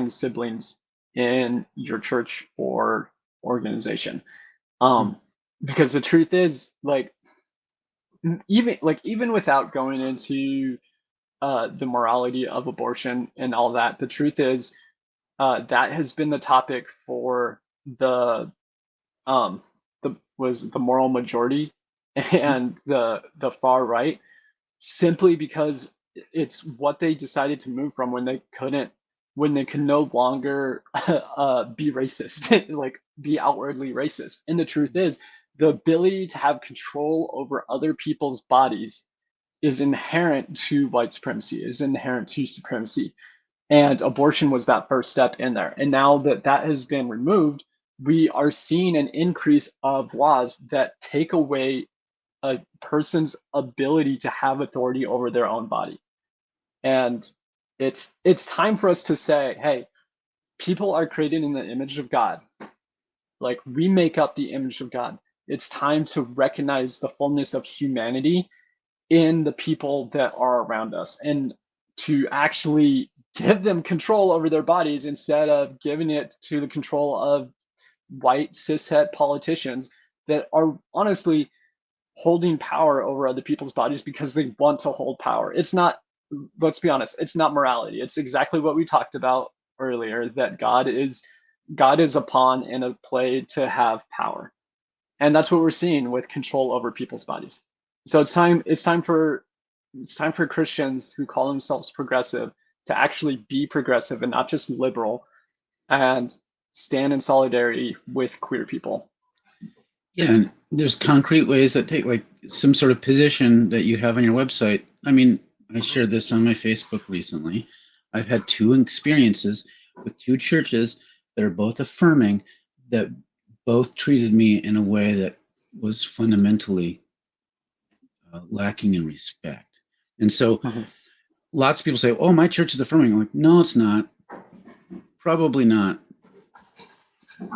siblings in your church or organization. Because the truth is, like, even without going into the morality of abortion and all that, the truth is that has been the topic for the moral majority and the far right, simply because it's what they decided to move from when they could no longer be racist, like be outwardly racist. And the truth is, the ability to have control over other people's bodies is inherent to white supremacy, is inherent to supremacy. And abortion was that first step in there. And now that that has been removed, we are seeing an increase of laws that take away a person's ability to have authority over their own body. And it's time for us to say, hey, people are created in the image of God. Like, we make up the image of God. It's time to recognize the fullness of humanity in the people that are around us, and to actually give them control over their bodies instead of giving it to the control of white cishet politicians that are honestly holding power over other people's bodies because they want to hold power. It's not let's be honest, it's not morality. It's exactly what we talked about earlier, that God is a pawn in a play to have power. And that's what we're seeing with control over people's bodies. So it's time for Christians who call themselves progressive to actually be progressive and not just liberal, and stand in solidarity with queer people. Yeah, and there's concrete ways that take like some sort of position that you have on your website. I mean, I shared this on my Facebook recently. I've had 2 experiences with 2 churches that are both affirming, that both treated me in a way that was fundamentally lacking in respect. And so lots of people say, "Oh, my church is affirming." I'm like, "No, it's not. Probably not."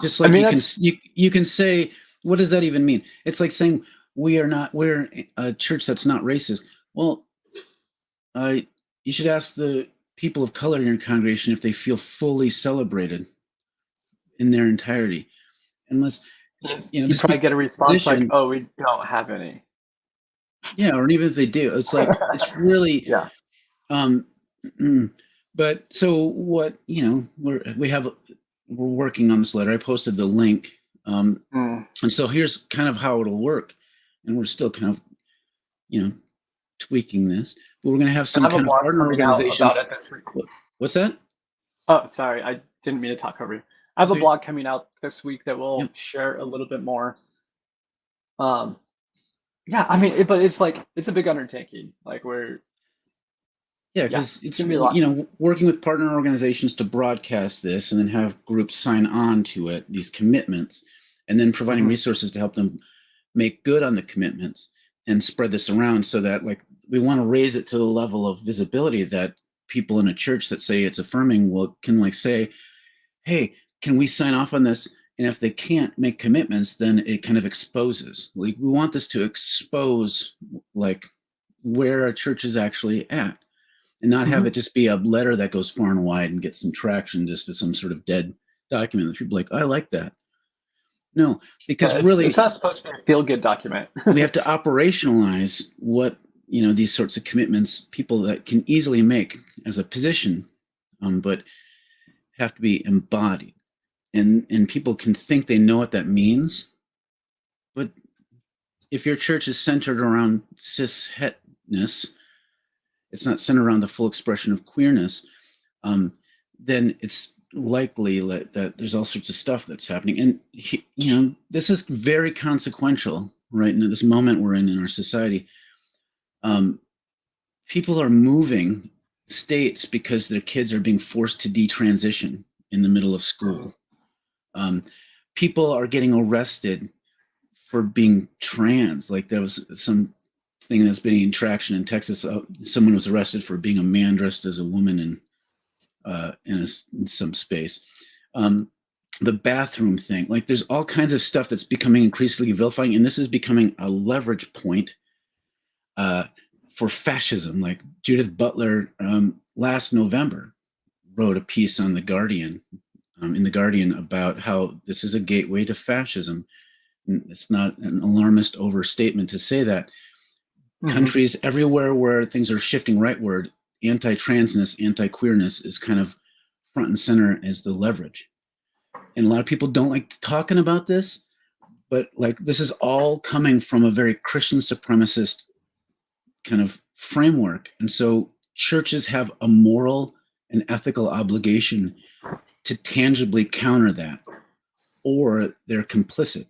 Just like you can say, what does that even mean? It's like saying we're a church that's not racist. Well, you should ask the people of color in your congregation if they feel fully celebrated in their entirety. Unless you just probably get a response like, position, "Oh, we don't have any." yeah, or even if they do, it's like it's really Yeah. But so what, we're working on this letter. I posted the link. And so here's kind of how it'll work. And we're still kind of, tweaking this. But we're going to have some I have a kind of blog partner coming out organizations. about it this week. What's that? Oh, sorry, I didn't mean to talk over you. I have a blog coming out this week that will share a little bit more. Yeah, I mean, but it's a big undertaking. Like Because it's it's, gonna be a lot. working with partner organizations to broadcast this and then have groups sign on to it, these commitments, and then providing resources to help them make good on the commitments and spread this around, so that we want to raise it to the level of visibility that people in a church that say it's affirming can say, "Hey, can we sign off on this?" And if they can't make commitments, then it kind of exposes. We want this to expose where a church is actually at, and not have it just be a letter that goes far and wide and gets some traction just as some sort of dead document that people I like that. No, because really it's not supposed to be a feel-good document. we have to operationalize what these sorts of commitments people that can easily make as a position, but have to be embodied, and people can think they know what that means, but if your church is centered around cis-hetness, it's not centered around the full expression of queerness, then it's likely that there's all sorts of stuff that's happening. And this is very consequential right now, this moment we're in our society. People are moving states because their kids are being forced to detransition in the middle of school. People are getting arrested for being trans. Like there was some thing that's being traction in Texas. Someone was arrested for being a man dressed as a woman in some space. The bathroom thing, there's all kinds of stuff that's becoming increasingly vilifying, and this is becoming a leverage point for fascism. Like Judith Butler last November wrote a piece on The Guardian, in The Guardian, about how this is a gateway to fascism. It's not an alarmist overstatement to say that. Countries everywhere where things are shifting rightward, anti-transness, anti-queerness is kind of front and center as the leverage. And a lot of people don't like talking about this, but this is all coming from a very Christian supremacist kind of framework. And so churches have a moral and ethical obligation to tangibly counter that, or they're complicit.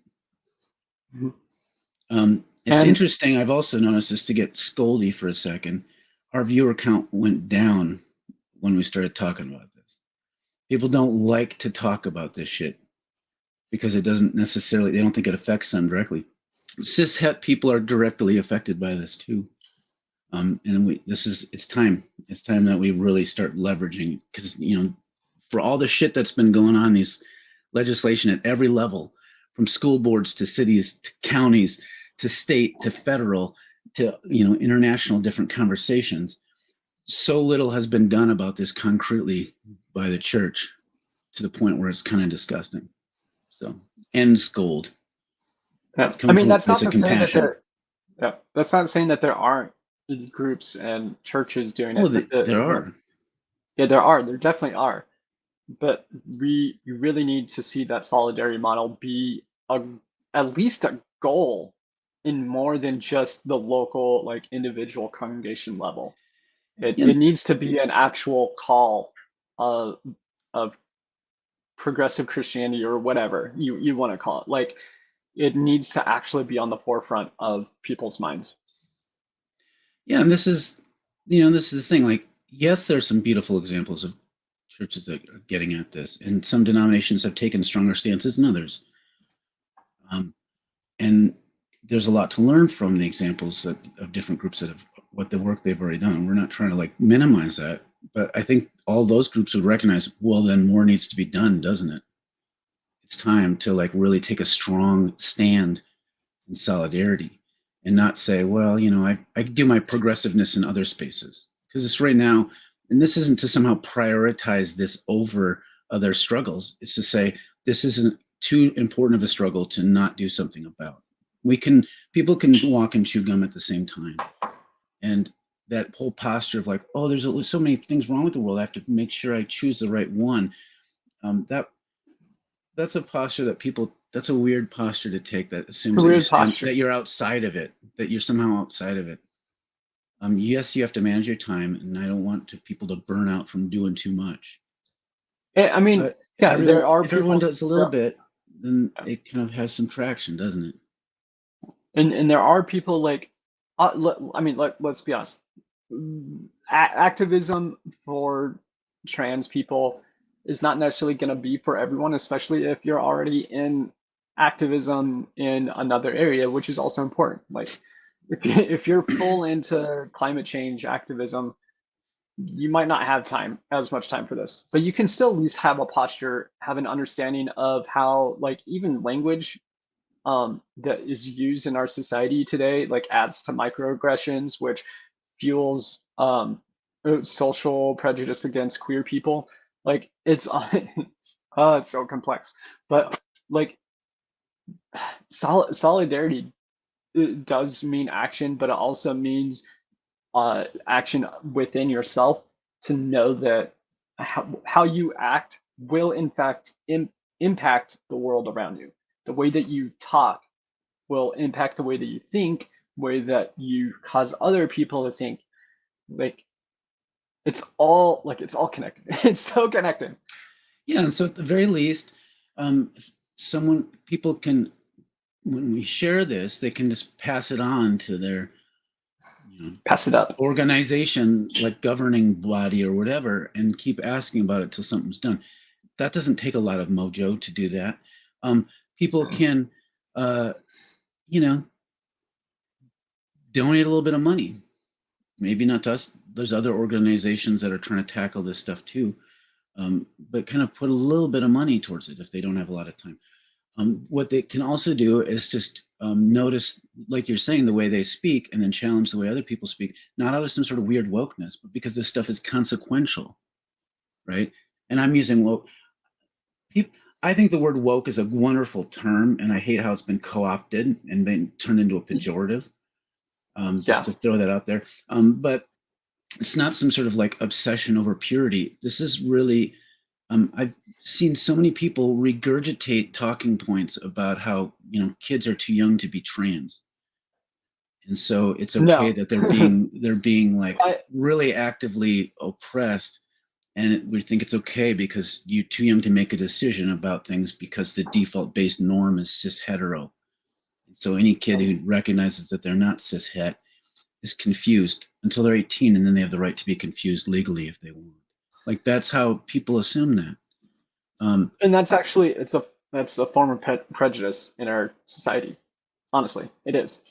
It's interesting. I've also noticed, just to get scoldy for a second, our viewer count went down when we started talking about this. People don't like to talk about this shit because it doesn't necessarily, they don't think it affects them directly. Cis-het people are directly affected by this too. And it's time. It's time that we really start leveraging, because, for all the shit that's been going on, these legislation at every level, from school boards to cities to counties to state to federal to international different conversations, so little has been done about this concretely by the church, to the point where it's kind of disgusting. So, and scold. Yeah. I mean, that's not to say that that's not saying that there aren't groups and churches doing Oh, it, but there are. yeah, there definitely are. But we really need to see that solidarity model be a at least a goal in more than just the local, like, individual congregation level. Yeah, It needs to be an actual call of of progressive Christianity or whatever you wanna call it. Like, it needs to actually be on the forefront of people's minds. yeah, and this is the thing. Like, yes, there's some beautiful examples of churches that are getting at this, and some denominations have taken stronger stances than others. And there's a lot to learn from the examples of different groups that have what the work they've already done. We're not trying to like minimize that, but I think all those groups would recognize, well, then more needs to be done, doesn't it? It's time to like really take a strong stand in solidarity and not say, well, I do my progressiveness in other spaces, because it's right now, and this isn't to somehow prioritize this over other struggles. It's to say this isn't too important of a struggle to not do something about. People can walk and chew gum at the same time. And that whole posture of like, oh, there's so many things wrong with the world, I have to make sure I choose the right one. That's a posture that's a weird posture to take, that It's assumes a weird that posture. you're outside of it, that you're somehow outside of it. Yes, you have to manage your time, and I don't want people to burn out from doing too much. I mean, But yeah, there are if everyone people does a little there bit, then it kind of has some traction, doesn't it? and there are people like, I mean, let's be honest. Activism for trans people is not necessarily going to be for everyone, especially if you're already in activism in another area, which is also important. Like, if you're full into climate change activism, you might not have as much time for this, but you can still at least have a posture, have an understanding of how, like, even language that is used in our society today, like, adds to microaggressions, which fuels social prejudice against queer people. Like, it's so complex, but like, solidarity, it does mean action, but it also means action within yourself, to know that how you act will in fact impact the world around you. The way that you talk will impact the way that you think, way that you cause other people to think. Like, it's all connected. It's so connected. Yeah, and so at the very least, if people can, when we share this, they can just pass it on to their, you know, Pass it up. organization, like governing body or whatever, and keep asking about it till something's done. That doesn't take a lot of mojo to do that. People can, uh, you know, donate a little bit of money. Maybe not to us. There's other organizations that are trying to tackle this stuff too, but kind of put a little bit of money towards it if they don't have a lot of time. What they can also do is just notice, like you're saying, the way they speak, and then challenge the way other people speak, not out of some sort of weird wokeness, but because this stuff is consequential, right? And I'm using woke. I think the word woke is a wonderful term, and I hate how it's been co-opted and been turned into a pejorative. Just Yeah. to throw that out there. But it's not some sort of like obsession over purity. This is really, I've seen so many people regurgitate talking points about how, kids are too young to be trans. And so it's okay No. that they're being like I really actively oppressed. And we think it's okay because you're too young to make a decision about things because the default based norm is cis hetero. So any kid who recognizes that they're not cis het is confused until they're 18, and then they have the right to be confused legally if they want. Like, that's how people assume that. and that's a form of prejudice in our society. Honestly, it is.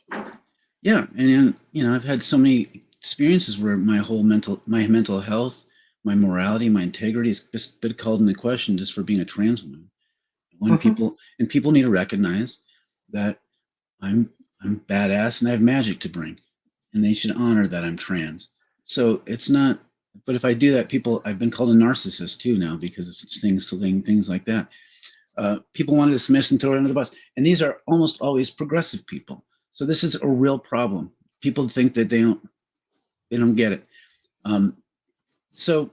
Yeah, and I've had so many experiences where my mental health, my morality, my integrity has just been called into question just for being a trans woman. When people need to recognize that I'm I'm badass and I have magic to bring, and they should honor that I'm trans. So it's not. But if I do that, I've been called a narcissist too now because of things like that. People want to dismiss and throw it under the bus, and these are almost always progressive people. So this is a real problem. People think that they don't. They don't get it. So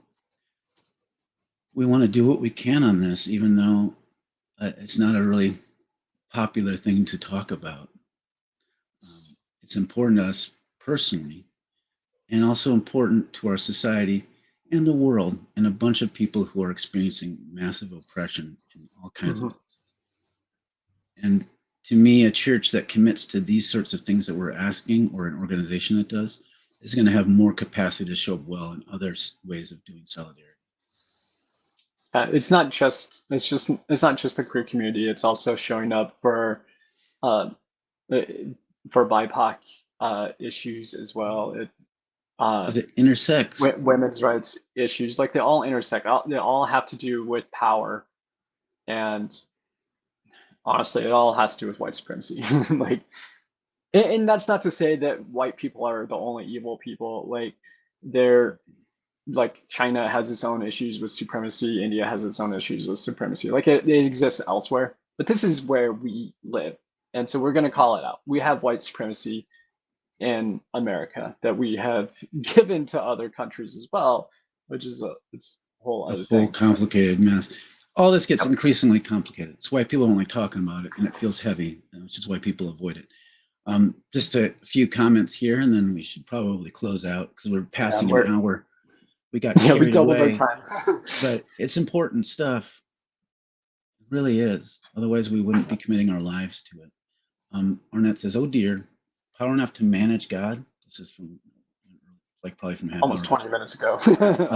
we want to do what we can on this, even though it's not a really popular thing to talk about. It's important to us personally, and also important to our society and the world, and a bunch of people who are experiencing massive oppression in all kinds of places. And to me, a church that commits to these sorts of things that we're asking, or an organization that does, is going to have more capacity to show up well in other ways of doing solidarity. It's not just the queer community. It's also showing up for BIPOC issues as well. Because it intersects. Women's rights issues, like they all intersect. They all have to do with power, and honestly, it all has to do with white supremacy. Like, and that's not to say that white people are the only evil people. Like, they're like, China has its own issues with supremacy. India has its own issues with supremacy. Like, it exists elsewhere, but this is where we live, and so we're going to call it out. We have white supremacy in America that we have given to other countries as well, which is it's a whole other thing. Complicated mess. All this gets increasingly complicated. It's why people don't like talking about it, and it feels heavy, which is why people avoid it. Just a few comments here, and then we should probably close out because we're passing an hour. We got carried we doubled away, our time. but it's important stuff. It really is. Otherwise, we wouldn't be committing our lives to it. Arnett says, "Oh dear, power enough to manage God." This is from probably from half almost hour. 20 minutes ago.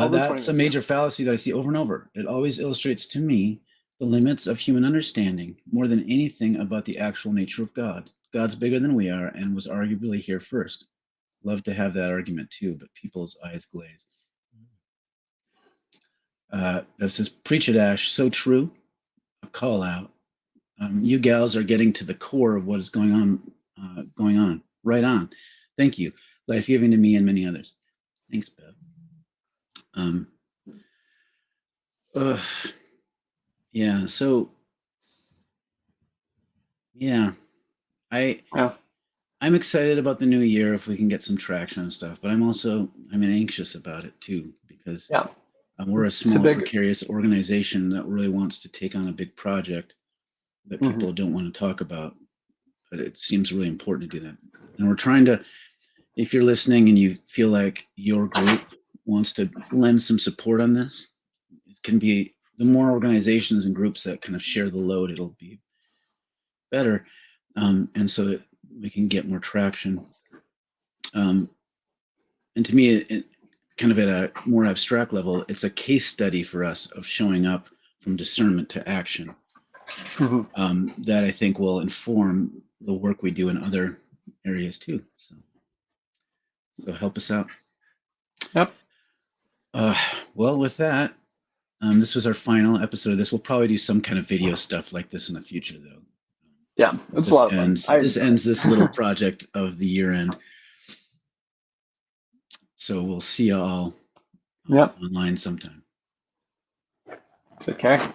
That's a major fallacy that I see over and over. It always illustrates to me the limits of human understanding more than anything about the actual nature of God. God's bigger than we are and was arguably here first. Love to have that argument too, but people's eyes glaze. That says, "Preach it, Ash. So true." A call out. You gals are getting to the core of what is going on. Right on. Thank you. Life-giving to me and many others. Thanks, Bev. Yeah. So, yeah, I'm excited about the new year if we can get some traction and stuff, but I'm anxious about it too, because we're a small, precarious organization that really wants to take on a big project that people don't want to talk about, but it seems really important to do that. And we're trying to, if you're listening and you feel like your group wants to lend some support on this, it can be, the more organizations and groups that kind of share the load, it'll be better. And so that we can get more traction. And to me, it kind of at a more abstract level, it's a case study for us of showing up from discernment to action. That I think will inform the work we do in other areas too. So help us out. Yep. Well, with that, this was our final episode of this. We'll probably do some kind of video stuff like this in the future, though. Yeah, it's a lot of fun. This ends this little project of the year end. So we'll see you all online sometime. Take care.